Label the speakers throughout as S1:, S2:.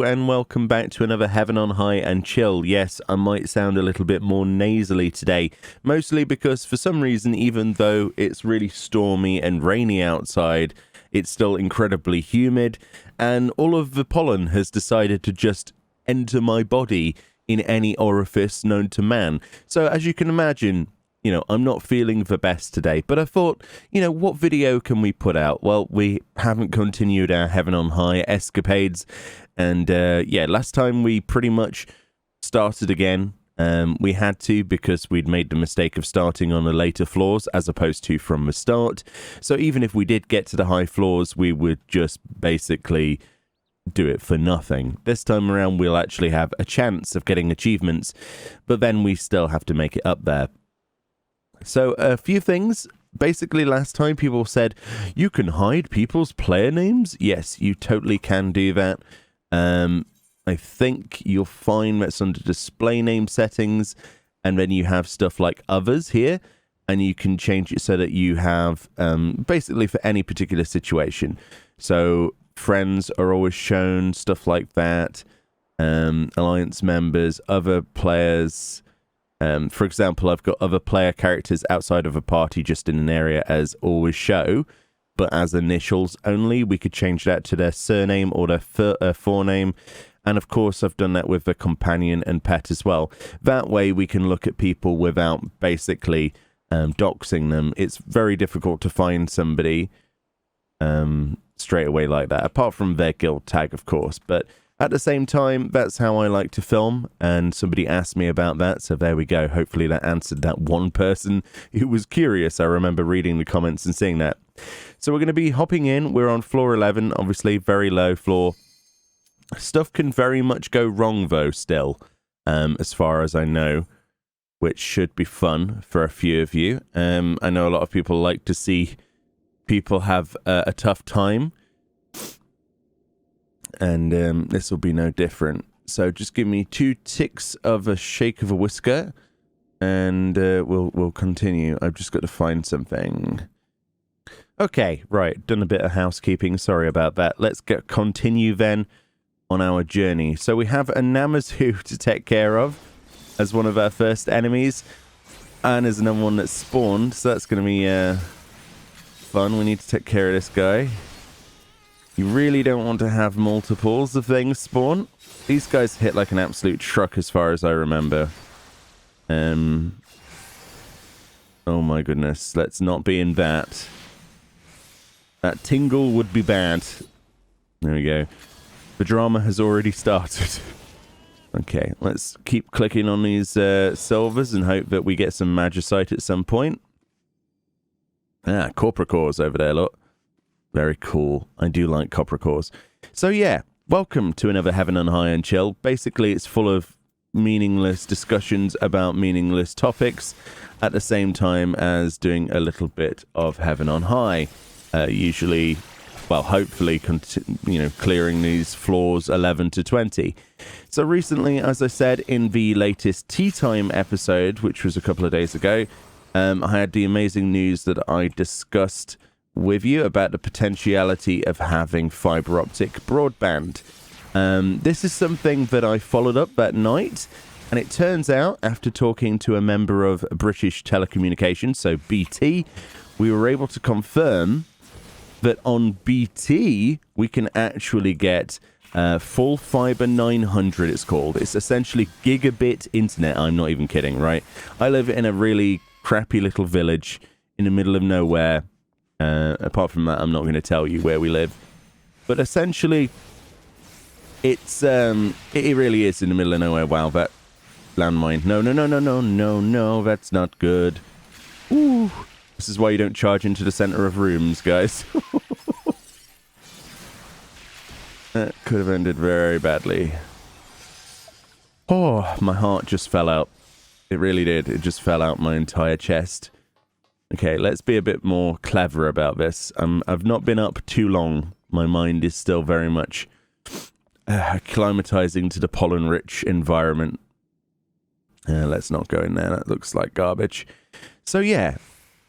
S1: And welcome back to another Heaven on High and Chill. Yes, I might sound a little bit more nasally today, mostly because for some reason, even though it's really stormy and rainy outside, it's still incredibly humid, and all of the pollen has decided to just enter my body in any orifice known to man. So as you can imagine, I'm not feeling the best today, but I thought, what video can we put out? Well, we haven't continued our Heaven on High escapades, and last time we pretty much started again. We had to because we'd made the mistake of starting on the later floors as opposed to from the start. So even if we did get to the high floors, we would just basically do it for nothing. This time around, we'll actually have a chance of getting achievements, but then we still have to make it up there. So a few things. Basically, last time people said, you can hide people's player names. Yes, you totally can do that. I think you'll find that's under display name settings, and then you have stuff like others here, and you can change it so that you have basically for any particular situation. So friends are always shown, stuff like that. Alliance members, other players. For example, I've got other player characters outside of a party just in an area as always show, but as initials only. We could change that to their surname or their forename. And of course, I've done that with the companion and pet as well. That way we can look at people without basically doxing them. It's very difficult to find somebody straight away like that, apart from their guild tag, of course. But at the same time, that's how I like to film, and somebody asked me about that, so there we go. Hopefully that answered that one person who was curious. I remember reading the comments and seeing that. So we're going to be hopping in. We're on floor 11, obviously, very low floor. Stuff can very much go wrong, though, still, as far as I know, which should be fun for a few of you. I know a lot of people like to see people have a tough time, and this will be no different. So just give me 2 ticks of a shake of a whisker, and we'll continue. I've just got to find something. Okay, right, done a bit of housekeeping. Sorry about that. Let's continue then on our journey. So we have a Namazu to take care of as one of our first enemies, and there's another one that's spawned, so that's going to be fun. We need to take care of this guy. You really don't want to have multiples of things spawn. These guys hit like an absolute truck as far as I remember. Oh my goodness, let's not be in that. That tingle would be bad. There we go. The drama has already started. Okay, let's keep clicking on these silvers and hope that we get some magicite at some point. Ah, corpora cores over there, look. Very cool. I do like copper cores. So yeah, welcome to another Heaven on High and Chill. Basically, it's full of meaningless discussions about meaningless topics at the same time as doing a little bit of Heaven on High. Usually, well, hopefully, clearing these floors 11 to 20. So recently, as I said in the latest Tea Time episode, which was a couple of days ago, I had the amazing news that I discussed with you about the potentiality of having fiber optic broadband. This is something that I followed up that night, and it turns out, after talking to a member of British Telecommunications, so BT, we were able to confirm that on BT we can actually get full fiber 900, it's called. It's essentially gigabit internet. I'm not even kidding, right? I live in a really crappy little village in the middle of nowhere. Apart from that, I'm not going to tell you where we live. But essentially, it really is in the middle of nowhere. Wow, that landmine. No, that's not good. Ooh, this is why you don't charge into the center of rooms, guys. That could have ended very badly. Oh, my heart just fell out. It really did. It just fell out my entire chest. Okay, let's be a bit more clever about this. I've not been up too long. My mind is still very much acclimatizing to the pollen-rich environment. Let's not go in there. That looks like garbage. So yeah,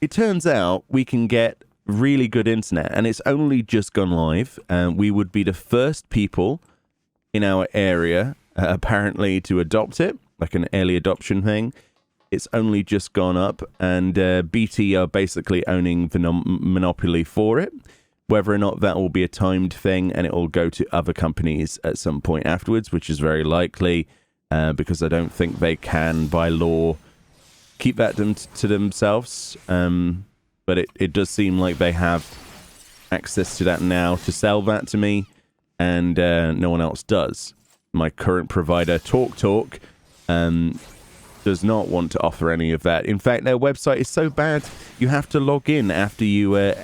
S1: it turns out we can get really good internet, and it's only just gone live. We would be the first people in our area, apparently, to adopt it, like an early adoption thing. It's only just gone up, and BT are basically owning the monopoly for it. Whether or not that will be a timed thing and it will go to other companies at some point afterwards, which is very likely, because I don't think they can, by law, keep that to themselves. But it does seem like they have access to that now to sell that to me, and no one else does. My current provider, TalkTalk, does not want to offer any of that. In fact, their website is so bad, you have to log in after you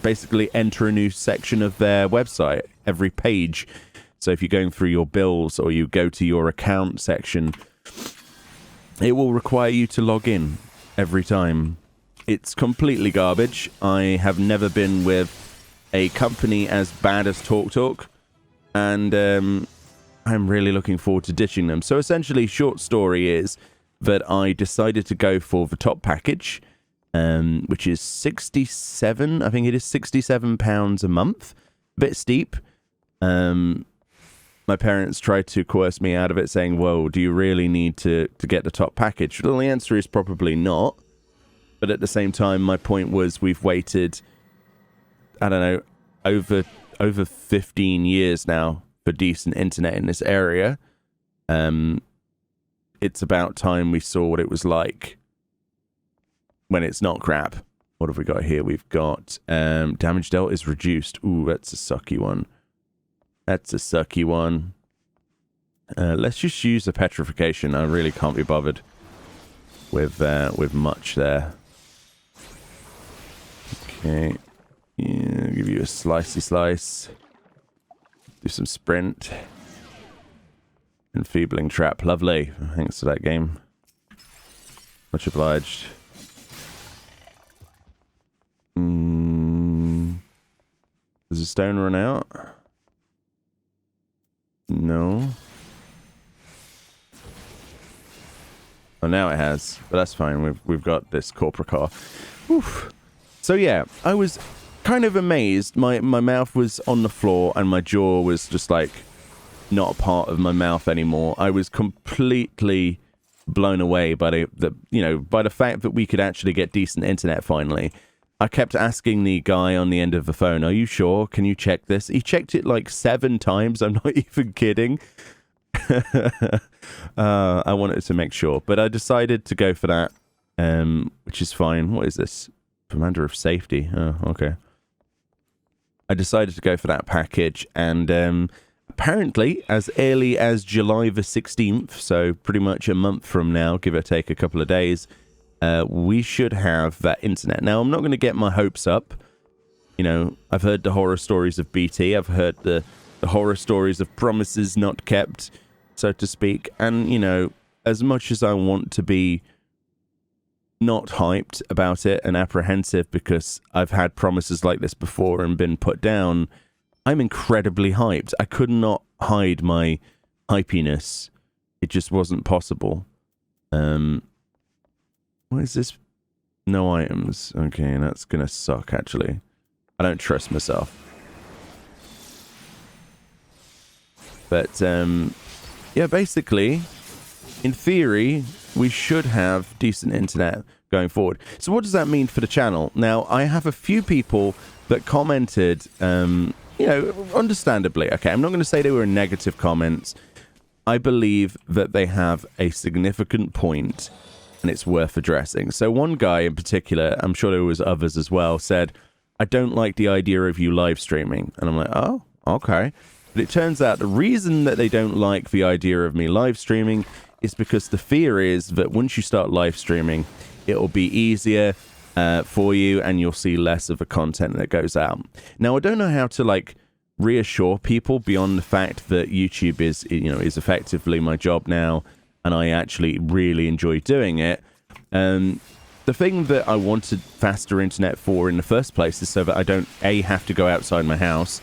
S1: basically enter a new section of their website every page. So if you're going through your bills or you go to your account section, it will require you to log in every time. It's completely garbage. I have never been with a company as bad as TalkTalk, and I'm really looking forward to ditching them. So essentially, short story is that I decided to go for the top package, which is 67, I think it is £67 a month. A bit steep. My parents tried to coerce me out of it, saying, whoa, do you really need to get the top package? Well, the answer is probably not. But at the same time, my point was we've waited, I don't know, over 15 years now for decent internet in this area. It's about time we saw what it was like when it's not crap. What have we got here? We've got damage dealt is reduced. Ooh, that's a sucky one. That's a sucky one. Let's just use the petrification. I really can't be bothered with much there. Okay. Yeah, give you a slicey slice. Do some sprint. Enfeebling trap. Lovely. Thanks for that game. Much obliged. Does the stone run out? No. Oh, now it has. But that's fine. We've got this corporate car. Oof. So yeah, I was kind of amazed. My mouth was on the floor and my jaw was just like not a part of my mouth anymore. I was completely blown away by the fact that we could actually get decent internet finally. I kept asking the guy on the end of the phone, "Are you sure? Can you check this?" He checked it like 7 times. I'm not even kidding. I wanted to make sure, but I decided to go for that, which is fine. What is this? Commander of Safety. Oh, okay. I decided to go for that package, and apparently, as early as July the 16th, so pretty much a month from now, give or take a couple of days, we should have that internet. Now, I'm not going to get my hopes up. You know, I've heard the horror stories of BT. I've heard the horror stories of promises not kept, so to speak. And, you know, as much as I want to be not hyped about it and apprehensive because I've had promises like this before and been put down, I'm incredibly hyped. I could not hide my hypiness. It just wasn't possible. What is this? No items. Okay, that's gonna suck, actually. I don't trust myself. But, yeah, basically, in theory, we should have decent internet going forward. So what does that mean for the channel? Now, I have a few people that commented, you know, understandably. Okay, I'm not going to say they were negative comments. I believe that they have a significant point, and it's worth addressing. So one guy in particular, I'm sure there was others as well, said, "I don't like the idea of you live streaming." And I'm like, oh, okay. But it turns out the reason that they don't like the idea of me live streaming is because the fear is that once you start live streaming, it'll be easier for you and you'll see less of the content that goes out. Now, I don't know how to like reassure people beyond the fact that YouTube is, you know, is effectively my job now, and I actually really enjoy doing it. The thing that I wanted faster internet for in the first place is so that I don't have to go outside my house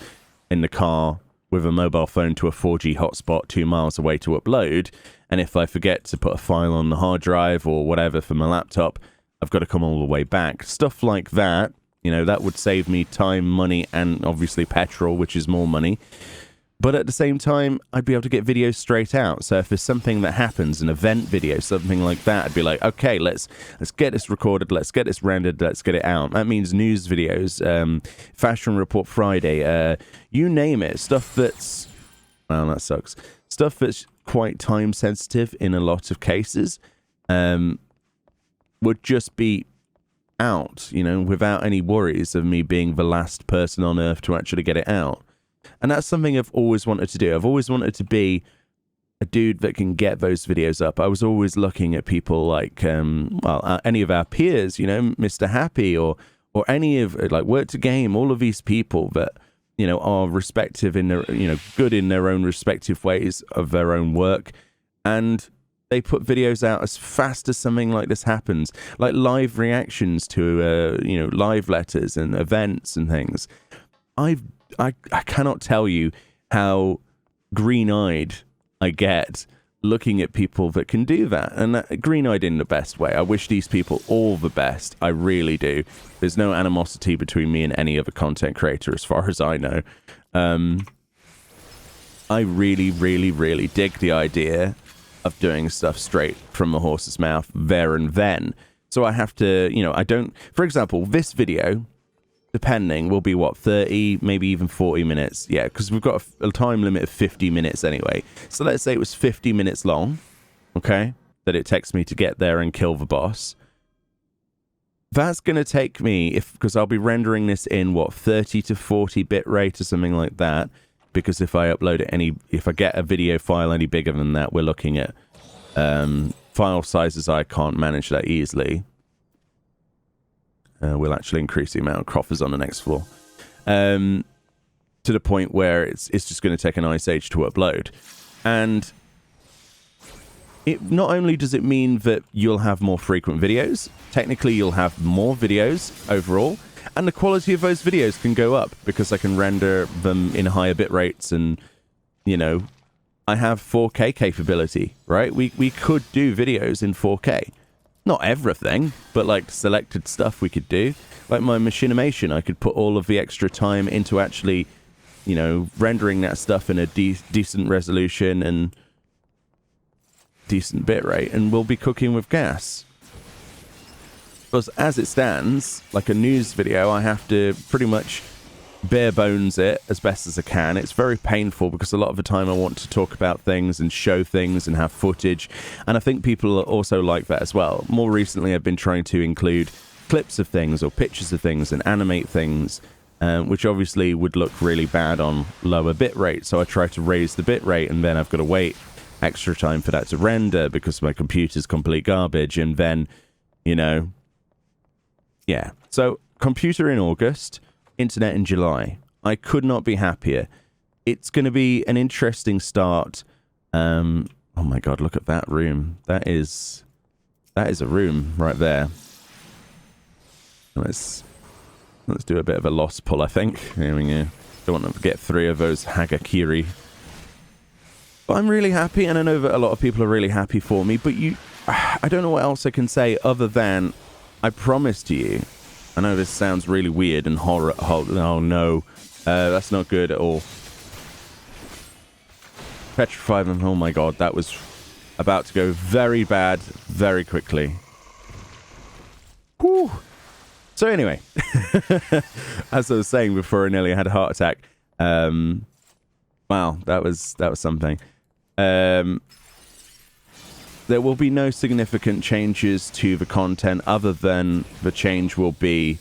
S1: in the car with a mobile phone to a 4G hotspot 2 miles away to upload, and if I forget to put a file on the hard drive or whatever for my laptop, I've got to come all the way back. Stuff like that, you know, that would save me time, money, and obviously petrol, which is more money. But at the same time, I'd be able to get videos straight out. So if there's something that happens, an event video, something like that, I'd be like, okay, let's get this recorded, let's get this rendered, let's get it out. That means news videos, Fashion Report Friday, you name it. Stuff that's, well, that sucks. Stuff that's quite time sensitive in a lot of cases would just be out, you know, without any worries of me being the last person on earth to actually get it out. And that's something I've always wanted to do. I've always wanted to be a dude that can get those videos up. I was always looking at people like, any of our peers, you know, Mr. Happy or any of, like, Work to Game, all of these people that, you know, are respective in their, you know, good in their own respective ways of their own work. And they put videos out as fast as something like this happens, like live reactions to, you know, live letters and events and things. I cannot tell you how green-eyed I get looking at people that can do that. And green-eyed in the best way. I wish these people all the best. I really do. There's no animosity between me and any other content creator as far as I know. I really, really, really dig the idea of doing stuff straight from the horse's mouth there and then. So I have to, you know, I don't... For example, this video, depending, will be, what, 30, maybe even 40 minutes. Yeah, because we've got a time limit of 50 minutes anyway. So let's say it was 50 minutes long, okay, that it takes me to get there and kill the boss. That's going to take me, because I'll be rendering this in, what, 30 to 40 bit rate or something like that. Because if I upload it if I get a video file any bigger than that, we're looking at file sizes I can't manage that easily. We'll actually increase the amount of coffers on the next floor. To the point where it's just going to take an ice age to upload. And it not only does it mean that you'll have more frequent videos, technically you'll have more videos overall, and the quality of those videos can go up because I can render them in higher bit rates and, you know, I have 4K capability, right? We could do videos in 4K. Not everything, but like selected stuff we could do. Like my machinimation, I could put all of the extra time into actually, you know, rendering that stuff in a decent resolution and decent bit rate, and we'll be cooking with gas. Because as it stands, like a news video, I have to pretty much bare bones it as best as I can. It's very painful because a lot of the time I want to talk about things and show things and have footage, and I think people also like that as well. More recently I've been trying to include clips of things or pictures of things and animate things, which obviously would look really bad on lower bit rate, so I try to raise the bit rate, and then I've got to wait extra time for that to render because my computer's complete garbage, and then, you know, yeah. So computer in August, internet in July. I could not be happier. It's going to be an interesting start. Oh my god, look at that room. That is a room right there. Let's do a bit of a lost pull, I think. Here we go. Don't want to get 3 of those Hagakiri. But I'm really happy, and I know that a lot of people are really happy for me, but I don't know what else I can say other than I promise to you. I know this sounds really weird and horror. Oh no, that's not good at all. Petrified, and oh my god, that was about to go very bad very quickly. Whew. So anyway, as I was saying before, I nearly had a heart attack. Wow, that was something. There will be no significant changes to the content other than the change will be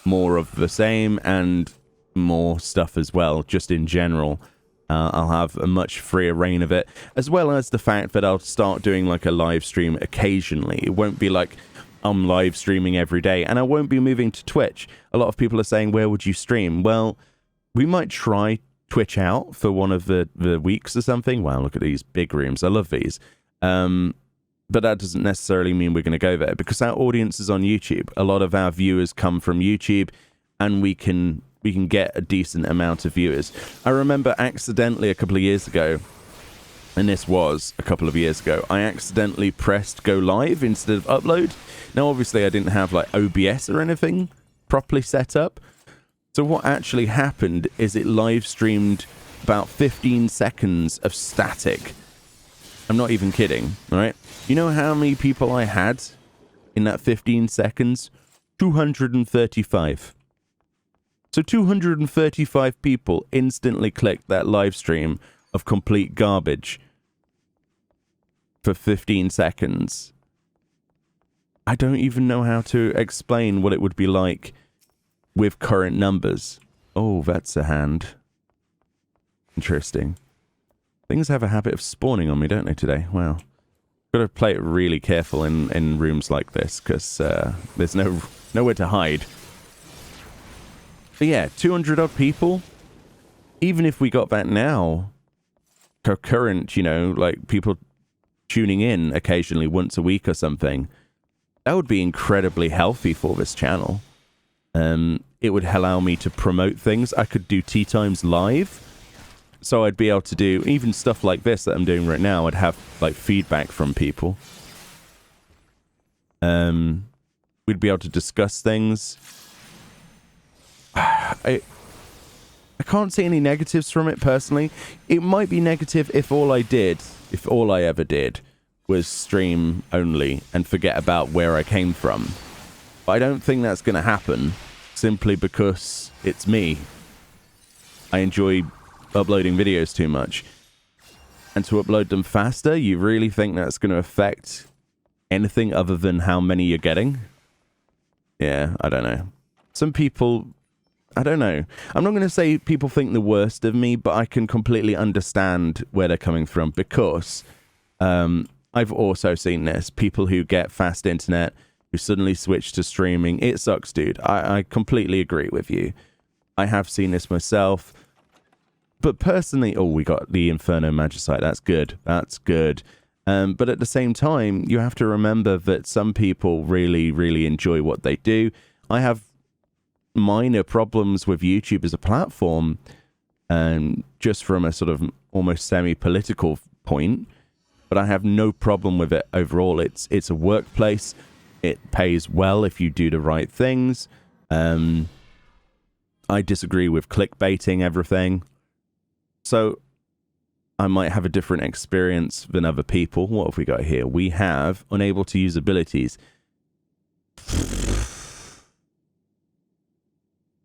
S1: more of the same and more stuff as well, just in general. I'll have a much freer reign of it, as well as the fact that I'll start doing like a live stream occasionally. It won't be like I'm live streaming every day, and I won't be moving to Twitch. A lot of people are saying, where would you stream? Well, we might try Twitch out for one of the weeks or something. Wow, look at these big rooms. I love these. But that doesn't necessarily mean we're going to go there, because our audience is on YouTube. A lot of our viewers come from YouTube, and we can get a decent amount of viewers. I remember accidentally a couple of years ago, and this was a couple of years ago, I accidentally pressed go live instead of upload. Now, obviously, I didn't have like OBS or anything properly set up. So what actually happened is it live streamed about 15 seconds of static. I'm not even kidding, all right? You know how many people I had in that 15 seconds? 235. So 235 people instantly clicked that live stream of complete garbage for 15 seconds. I don't even know how to explain what it would be like with current numbers. Oh, that's a hand. Interesting. Things have a habit of spawning on me, don't they, today? Wow. Got to play it really careful in rooms like this, because there's nowhere to hide. But yeah, 200 odd people. Even if we got that now, concurrent, you know, like people tuning in occasionally once a week or something, that would be incredibly healthy for this channel. It would allow me to promote things. I could do tea times live. So I'd be able to do even stuff like this that I'm doing right now. I'd have like feedback from people. We'd be able to discuss things. I can't see any negatives from it personally. It might be negative if all I ever did was stream only and forget about where I came from. But I don't think that's going to happen simply because it's me. I enjoy uploading videos too much. And to upload them faster, you really think that's going to affect anything other than how many you're getting? Yeah, I don't know. Some people, I don't know. I'm not going to say people think the worst of me, but I can completely understand where they're coming from because I've also seen this. People who get fast internet, who suddenly switch to streaming. It sucks, dude. I completely agree with you. I have seen this myself. But personally, oh, we got the Inferno Magicite. That's good. That's good. But at the same time, you have to remember that some people really, really enjoy what they do. I have minor problems with YouTube as a platform, just from a sort of almost semi-political point. But I have no problem with it overall. It's a workplace. It pays well if you do the right things. I disagree with clickbaiting everything. So I might have a different experience than other people. What have we got here? We have unable to use abilities.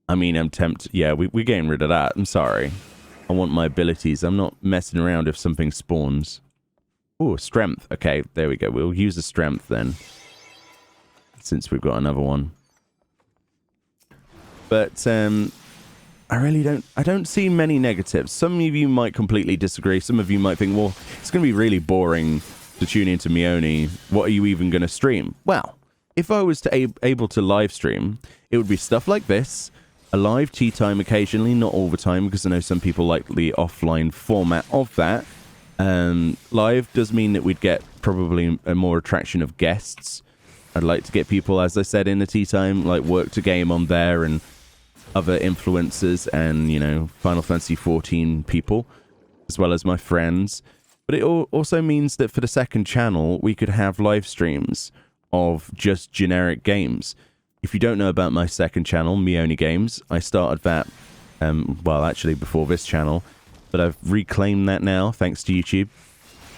S1: I mean, I'm tempted. Yeah, we're getting rid of that. I'm sorry. I want my abilities. I'm not messing around if something spawns. Oh, strength. Okay, there we go. We'll use the strength then, since we've got another one. But I don't see many negatives. Some of you might completely disagree. Some of you might think, well, it's going to be really boring to tune into Meoni. What are you even going to stream? Well, if I was able to live stream, it would be stuff like this. A live tea time occasionally, not all the time, because I know some people like the offline format of that. Live does mean that we'd get probably a more attraction of guests. I'd like to get people, as I said, in the tea time, like Work to Game on there and other influencers and, you know, Final Fantasy XIV people, as well as my friends. But it also means that for the second channel, we could have live streams of just generic games. If you don't know about my second channel, Meoni Games, I started that, well, actually before this channel, but I've reclaimed that now, thanks to YouTube,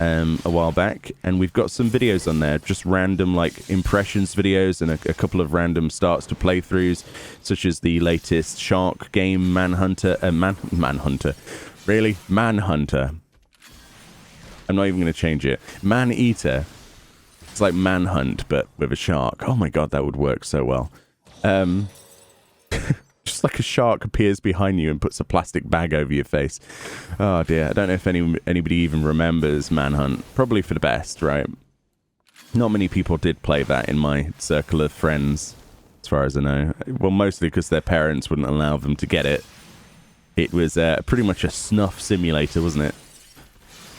S1: a while back, and we've got some videos on there, just random like impressions videos and a couple of random starts to playthroughs, such as the latest shark game, Manhunter. Really? Manhunter. I'm not even going to change it. Man-Eater. It's like Manhunt, but with a shark. Oh my god, that would work so well. Just like a shark appears behind you and puts a plastic bag over your face. Oh dear, I don't know if anybody even remembers Manhunt. Probably for the best, right? Not many people did play that in my circle of friends, as far as I know. Well, mostly because their parents wouldn't allow them to get it. It was pretty much a snuff simulator, wasn't it?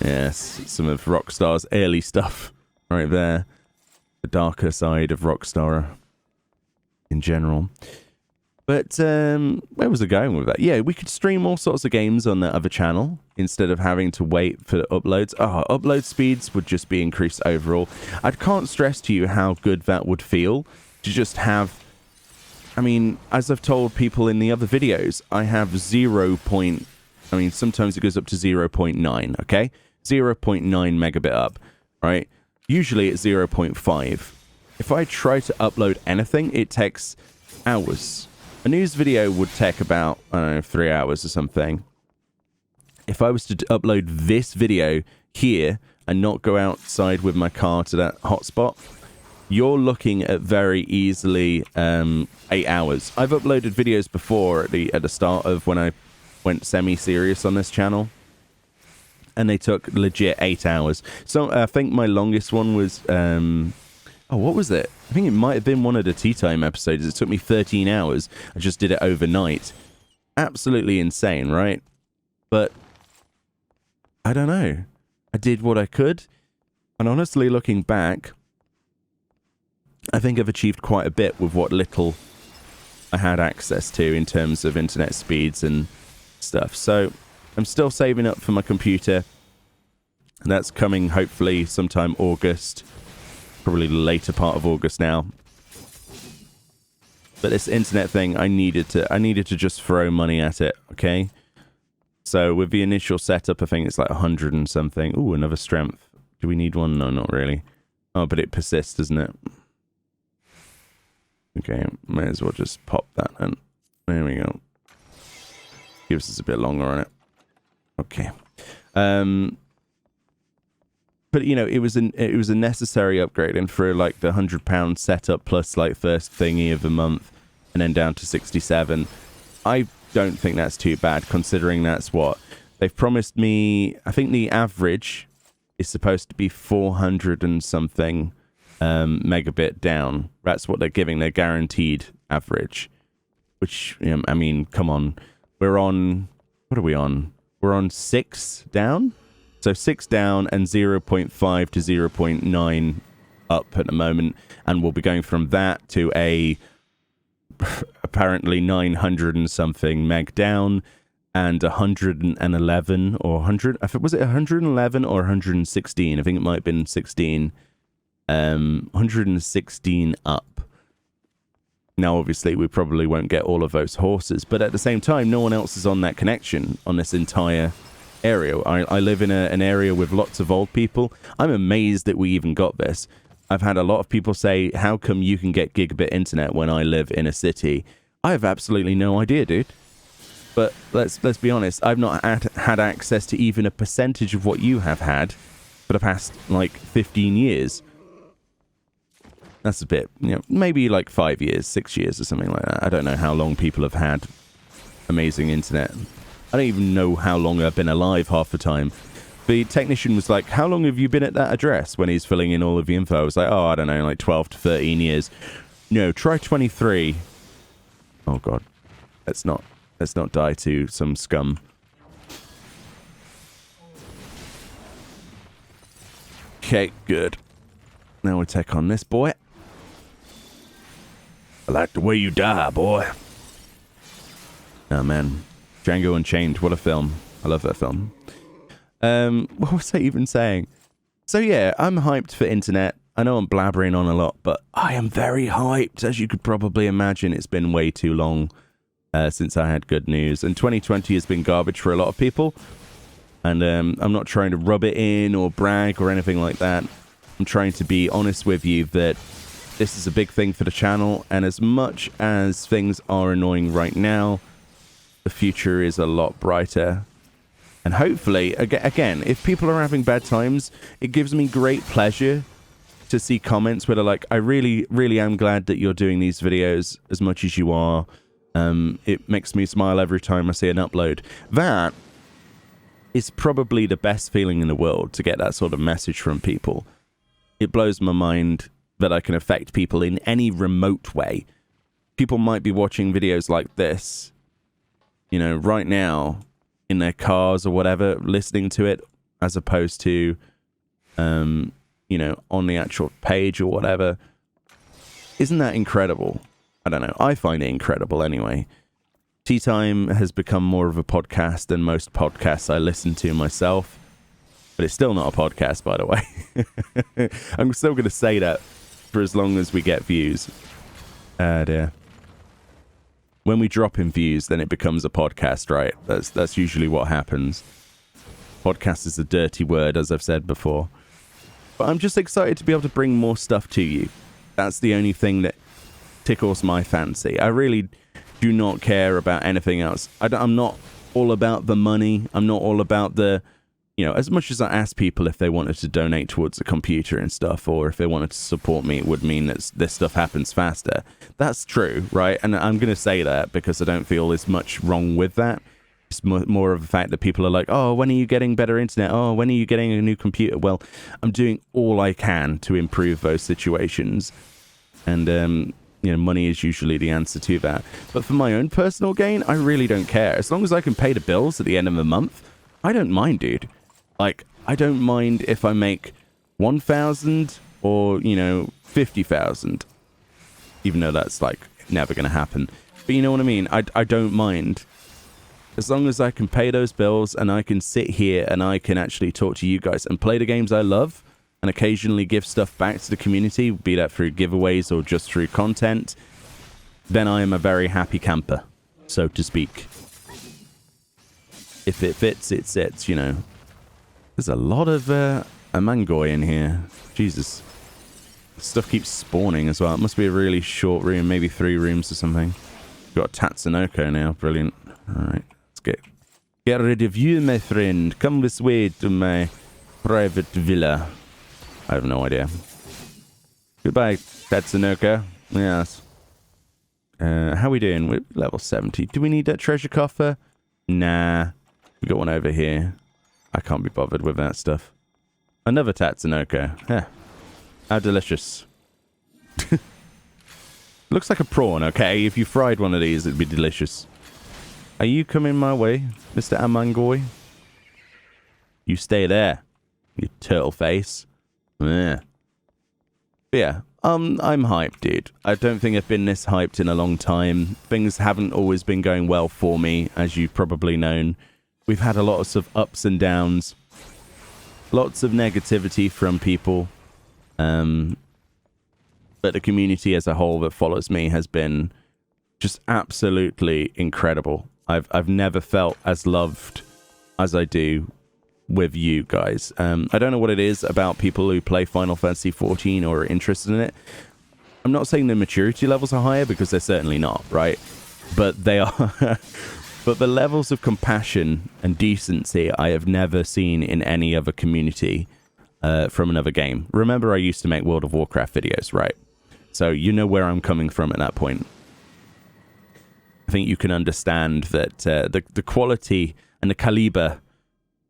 S1: Yes, some of Rockstar's early stuff right there. The darker side of Rockstar in general. But where was I going with that? Yeah, we could stream all sorts of games on that other channel instead of having to wait for uploads. Oh, upload speeds would just be increased overall. I can't stress to you how good that would feel to just have... I mean, as I've told people in the other videos, I have 0.0 I mean, sometimes it goes up to 0.9, okay? 0.9 megabit up, right? Usually it's 0.5. If I try to upload anything, it takes hours. A news video would take about, I don't know, 3 hours or something. If I was to upload this video here and not go outside with my car to that hotspot, you're looking at very easily 8 hours. I've uploaded videos before at the start of when I went semi-serious on this channel, and they took legit 8 hours. So I think my longest one was what was it? I think it might have been one of the Tea Time episodes. It took me 13 hours. I just did it overnight. Absolutely insane, right? But I don't know. I did what I could. And honestly, looking back, I think I've achieved quite a bit with what little I had access to in terms of internet speeds and stuff. So I'm still saving up for my computer. And that's coming hopefully sometime August. Probably the later part of August now. But this internet thing, I needed to just throw money at it, okay? So with the initial setup, I think it's like 100 and something. Ooh, another strength. Do we need one? No, not really. Oh, but it persists, doesn't it? Okay, may as well just pop that and there we go. Gives us a bit longer on it. Okay. But you know, it was a necessary upgrade, and for like the £100 setup plus like first thingy of the month, and then down to 67. I don't think that's too bad, considering that's what they've promised me. I think the average is supposed to be 400 and something megabit down. That's what they're giving. They're guaranteed average. Which, you know, I mean, come on, we're on. What are we on? We're on 6 down. So 6 down and 0.5 to 0.9 up at the moment. And we'll be going from that to a apparently 900 and something meg down and 111 or 100. Was it 111 or 116? I think it might have been 16. 116 up. Now, obviously, we probably won't get all of those horses. But at the same time, no one else is on that connection on this entire area. I live in an area with lots of old people. I'm amazed that we even got this. I've had a lot of people say, how come you can get gigabit internet when I live in a city? I have absolutely no idea, dude. But let's be honest, I've not had access to even a percentage of what you have had for the past, like, 15 years. That's a bit, you know, maybe like 5 years, 6 years or something like that. I don't know how long people have had amazing internet. I don't even know how long I've been alive half the time. The technician was like, how long have you been at that address, when he's filling in all of the info? I was like, oh, I don't know, like 12 to 13 years. No, try 23. Oh, God. Let's not die to some scum. Okay, good. Now we'll take on this boy. I like the way you die, boy. Oh, man. Django Unchained, what a film. I love that film. What was I even saying? So yeah, I'm hyped for internet. I know I'm blabbering on a lot, but I am very hyped. As you could probably imagine, it's been way too long since I had good news. And 2020 has been garbage for a lot of people. And I'm not trying to rub it in or brag or anything like that. I'm trying to be honest with you that this is a big thing for the channel. And as much as things are annoying right now, the future is a lot brighter. And hopefully, again, if people are having bad times, it gives me great pleasure to see comments where they're like, I really, really am glad that you're doing these videos as much as you are. It makes me smile every time I see an upload. That is probably the best feeling in the world, to get that sort of message from people. It blows my mind that I can affect people in any remote way. People might be watching videos like this, you know, right now, in their cars or whatever, listening to it, as opposed to, you know, on the actual page or whatever. Isn't that incredible? I don't know. I find it incredible anyway. Tea Time has become more of a podcast than most podcasts I listen to myself. But it's still not a podcast, by the way. I'm still going to say that for as long as we get views. Dear. when we drop in views, then it becomes a podcast, right? That's usually what happens. Podcast is a dirty word, as I've said before. But I'm just excited to be able to bring more stuff to you. That's the only thing that tickles my fancy. I really do not care about anything else. I'm not all about the money. I'm not all about the, as much as I ask people if they wanted to donate towards a computer and stuff, or if they wanted to support me, it would mean that this stuff happens faster. That's true, right? And I'm going to say that because I don't feel there's much wrong with that. It's more of the fact that people are like, oh, when are you getting better internet? Oh, when are you getting a new computer? Well, I'm doing all I can to improve those situations. And, money is usually the answer to that. But for my own personal gain, I really don't care. As long as I can pay the bills at the end of the month, I don't mind, dude. Like, I don't mind if I make 1,000 or, 50,000. Even though that's, never going to happen. But you know what I mean? I don't mind. As long as I can pay those bills and I can sit here and I can actually talk to you guys and play the games I love and occasionally give stuff back to the community, be that through giveaways or just through content, then I am a very happy camper, so to speak. If it fits, it sits, There's a lot of Amangoi in here. Jesus. Stuff keeps spawning as well. It must be a really short room, maybe 3 rooms or something. Got Tatsunoko now. Brilliant. Alright, let's get rid of you, my friend. Come this way to my private villa. I have no idea. Goodbye, Tatsunoko. Yes. How are we doing? We're level 70. Do we need that treasure coffer? Nah. We got one over here. I can't be bothered with that stuff. Another Tatsunoko. Yeah. How delicious. Looks like a prawn, okay? If you fried one of these, it'd be delicious. Are you coming my way, Mr. Amangoi? You stay there, you turtle face. Yeah. Yeah, I'm hyped, dude. I don't think I've been this hyped in a long time. Things haven't always been going well for me, as you've probably known. We've had a lot of ups and downs. Lots of negativity from people. But the community as a whole that follows me has been just absolutely incredible. I've never felt as loved as I do with you guys. I don't know what it is about people who play Final Fantasy XIV or are interested in it. I'm not saying the maturity levels are higher, because they're certainly not, right? But they are. But the levels of compassion and decency I have never seen in any other community from another game. Remember, I used to make World of Warcraft videos, right? So you know where I'm coming from at that point. I think you can understand that the quality and the caliber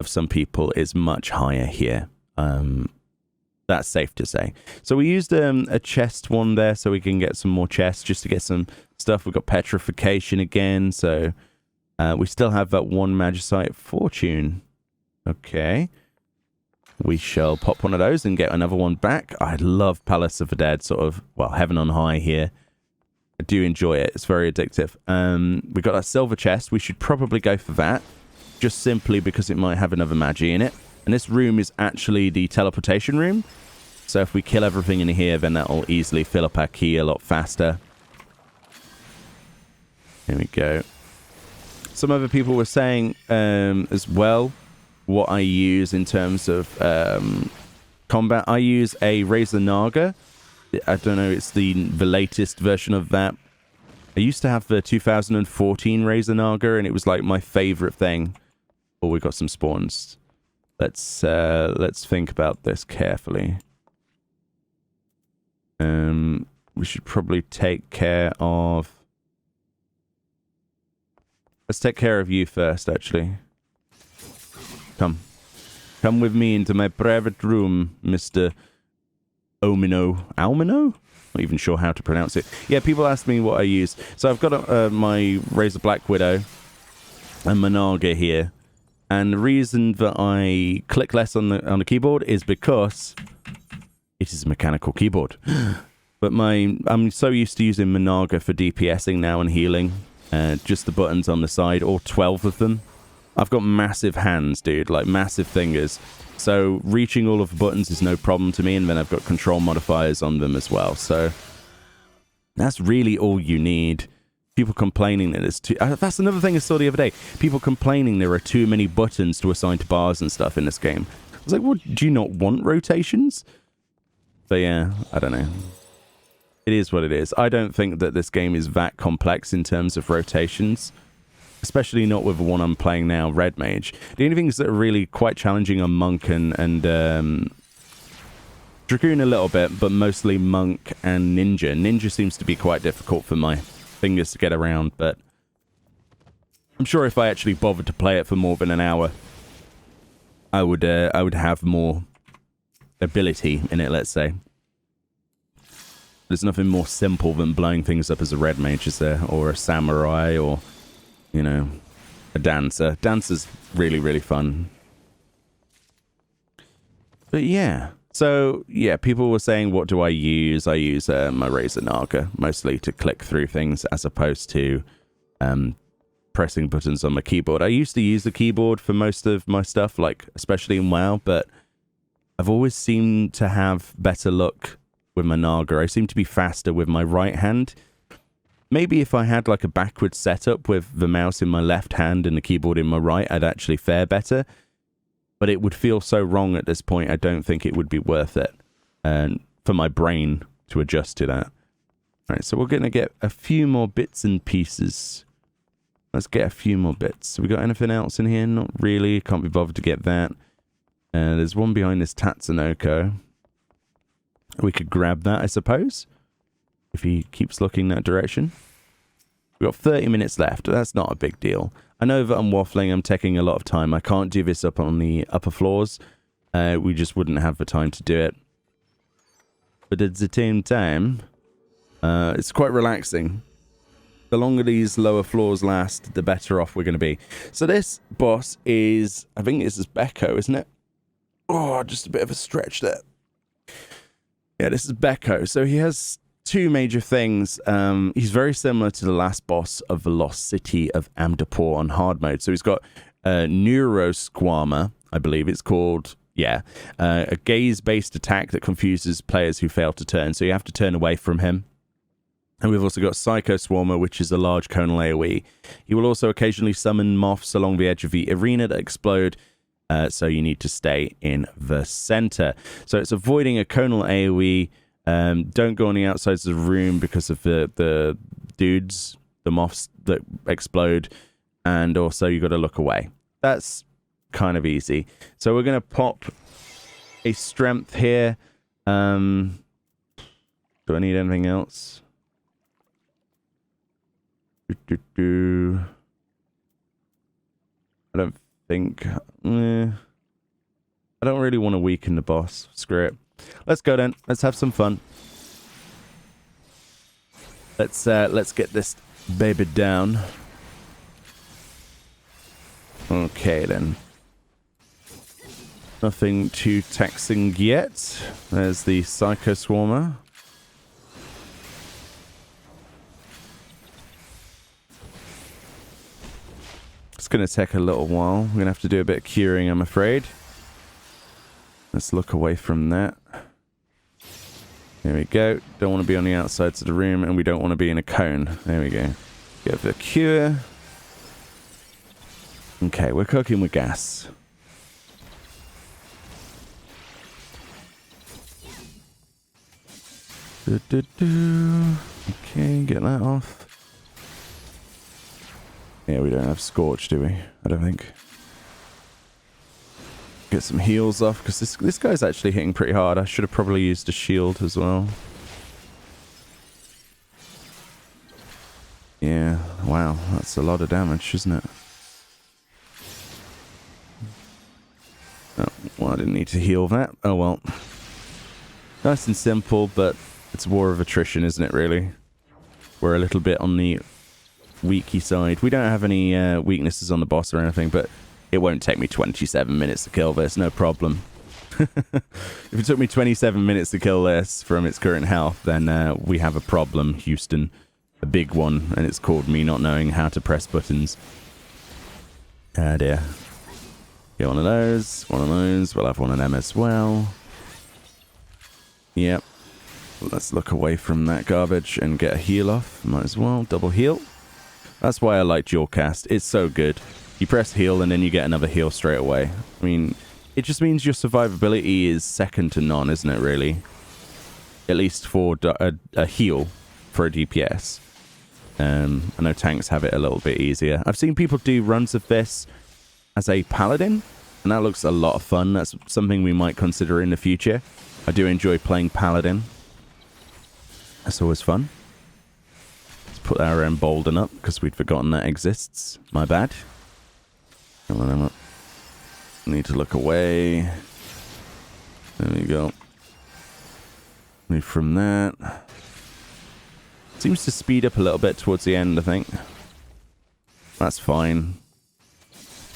S1: of some people is much higher here. That's safe to say. So we used a chest one there so we can get some more chests, just to get some stuff. We've got petrification again, so we still have that one magicite fortune. Okay. We shall pop one of those and get another one back. I love Palace of the Dead, sort of, well, Heaven on High here. I do enjoy it. It's very addictive. We got that silver chest. We should probably go for that, just simply because it might have another magi in it. And this room is actually the teleportation room. So if we kill everything in here, then that'll easily fill up our key a lot faster. Here we go. Some other people were saying as well what I use in terms of combat. I use a Razor Naga. I don't know, it's the latest version of that. I used to have the 2014 Razor Naga, and it was like my favorite thing. Oh, we got some spawns. Let's think about this carefully. We should probably take care of... Let's take care of you first, actually. Come with me into my private room, Mr. Omino. Almino? Not even sure how to pronounce it. Yeah, people ask me what I use. So I've got my Razor Black Widow and Managa here. And the reason that I click less on the keyboard is because it is a mechanical keyboard. But I'm so used to using Managa for DPSing now and healing. Just the buttons on the side, all 12 of them. I've got massive hands, dude, like massive fingers. So reaching all of the buttons is no problem to me, and then I've got control modifiers on them as well. So that's really all you need. If People complaining that it's too... that's another thing I saw the other day. People complaining there are too many buttons to assign to bars and stuff in this game. I was like, well, do you not want rotations? But yeah, I don't know. It is what it is. I don't think that this game is that complex in terms of rotations. Especially not with the one I'm playing now, Red Mage. The only things that are really quite challenging are Monk and Dragoon a little bit, but mostly Monk and Ninja. Ninja seems to be quite difficult for my fingers to get around, but I'm sure if I actually bothered to play it for more than an hour, I would have more ability in it, let's say. There's nothing more simple than blowing things up as a Red Mage, is there? Or a Samurai, or, you know, a Dancer. Dancer's really, really fun. But yeah. So, yeah, people were saying, what do I use? I use my Razer Naga, mostly to click through things, as opposed to pressing buttons on my keyboard. I used to use the keyboard for most of my stuff, like, especially in WoW, but I've always seemed to have better luck with my Naga. I seem to be faster with my right hand. Maybe if I had, like, a backwards setup with the mouse in my left hand and the keyboard in my right, I'd actually fare better. But it would feel so wrong at this point, I don't think it would be worth it for my brain to adjust to that. All right, so we're going to get a few more bits and pieces. Let's get a few more bits. Have we got anything else in here? Not really. Can't be bothered to get that. There's one behind this Tatsunoko. We could grab that, I suppose, if he keeps looking that direction. We've got 30 minutes left. That's not a big deal. I know that I'm waffling. I'm taking a lot of time. I can't do this up on the upper floors. We just wouldn't have the time to do it. But at the same time, it's quite relaxing. The longer these lower floors last, the better off we're going to be. So this boss is, I think this is Becco, isn't it? Oh, just a bit of a stretch there. Yeah, this is Becco. So he has two major things. He's very similar to the last boss of the Lost City of Amdapor on hard mode. So he's got Neurosquama, I believe it's called. Yeah, a gaze-based attack that confuses players who fail to turn. So you have to turn away from him. And we've also got Psycho Swarmer, which is a large conal AoE. He will also occasionally summon moths along the edge of the arena that explode. So you need to stay in the center. So it's avoiding a conal AoE. Don't go on the outsides of the room because of the dudes, the moths that explode. And also you got to look away. That's kind of easy. So we're going to pop a strength here. Do I need anything else? I don't think... I don't really want to weaken the boss. Screw it. Let's go then. Let's have some fun. Let's get this baby down. Okay then. Nothing too taxing yet. There's the Psycho Swarmer. It's going to take a little while. We're going to have to do a bit of curing, I'm afraid. Let's look away from that. There we go. Don't want to be on the outsides of the room, and we don't want to be in a cone. There we go. Get the cure. Okay, we're cooking with gas. Okay, get that off. Yeah, we don't have Scorch, do we? I don't think. Get some heals off, because this guy's actually hitting pretty hard. I should have probably used a shield as well. Yeah, wow, that's a lot of damage, isn't it? Oh, well, I didn't need to heal that. Oh well. Nice and simple, but it's war of attrition, isn't it, really? We're a little bit on the weaky side. We don't have any weaknesses on the boss or anything, but it won't take me 27 minutes to kill this, no problem. If it took me 27 minutes to kill this from its current health, then we have a problem, Houston. A big one, and it's called me not knowing how to press buttons. Ah dear. Get one of those, we'll have one of them as well. Yep. Let's look away from that garbage and get a heal off. Might as well, double heal. That's why I like dual cast. It's so good. You press heal and then you get another heal straight away. I mean, it just means your survivability is second to none, isn't it, really? At least for a heal for a DPS. I know tanks have it a little bit easier. I've seen people do runs of this as a paladin, and that looks a lot of fun. That's something we might consider in the future. I do enjoy playing paladin. That's always fun. Let's put our embolden up, because we'd forgotten that exists. My bad. Need to look away. There we go. Move from that. Seems to speed up a little bit towards the end, I think. That's fine.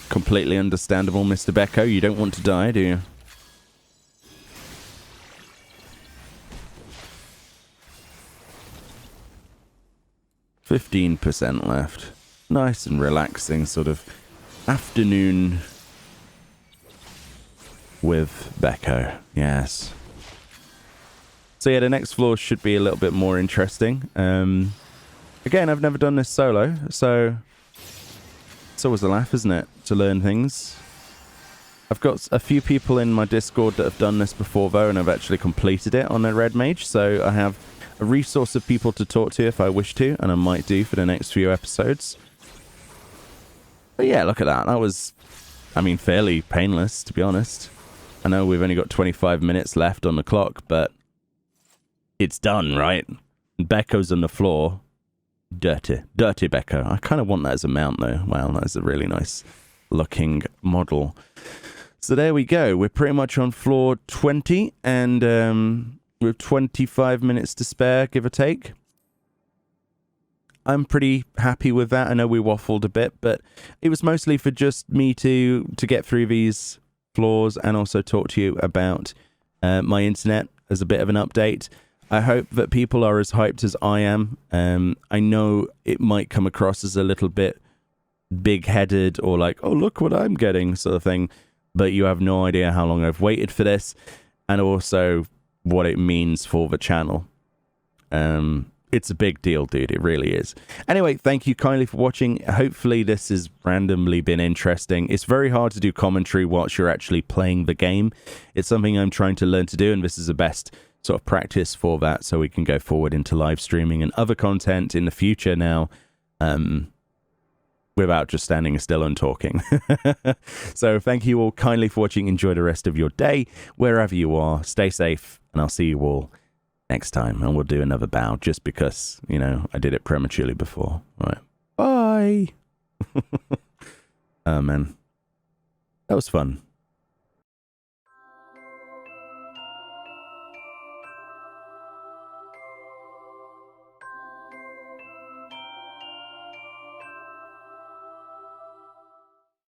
S1: Completely understandable, Mr. Becco. You don't want to die, do you? %15 left. Nice and relaxing sort of afternoon with Becco. Yes. So yeah, the next floor should be a little bit more interesting. Again, I've never done this solo, so it's always a laugh, isn't it, to learn things. I've got a few people in my Discord that have done this before, though, and I've actually completed it on their Red Mage, so I have a resource of people to talk to if I wish to, and I might do for the next few episodes. But yeah, look at that. That was, I mean, fairly painless, to be honest. I know we've only got 25 minutes left on the clock, but it's done, right? Becco's on the floor. Dirty Becco. I kind of want that as a mount, though. Wow, that is a really nice looking model. So there we go. We're pretty much on floor 20, and with 25 minutes to spare, give or take. I'm pretty happy with that. I know we waffled a bit, but it was mostly for just me to get through these floors and also talk to you about my internet as a bit of an update. I hope that people are as hyped as I am. I know it might come across as a little bit big-headed or like, oh, look what I'm getting sort of thing, but you have no idea how long I've waited for this and also what it means for the channel. It's a big deal, dude. It really is. Anyway, thank you kindly for watching. Hopefully this has randomly been interesting. It's very hard to do commentary whilst you're actually playing the game. It's something I'm trying to learn to do, and this is the best sort of practice for that, so we can go forward into live streaming and other content in the future now, without just standing still and talking. So thank you all kindly for watching. Enjoy the rest of your day, wherever you are. Stay safe, and I'll see you all next time, and we'll do another bow just because, you know, I did it prematurely before. All right. Bye. Oh, man. That was fun.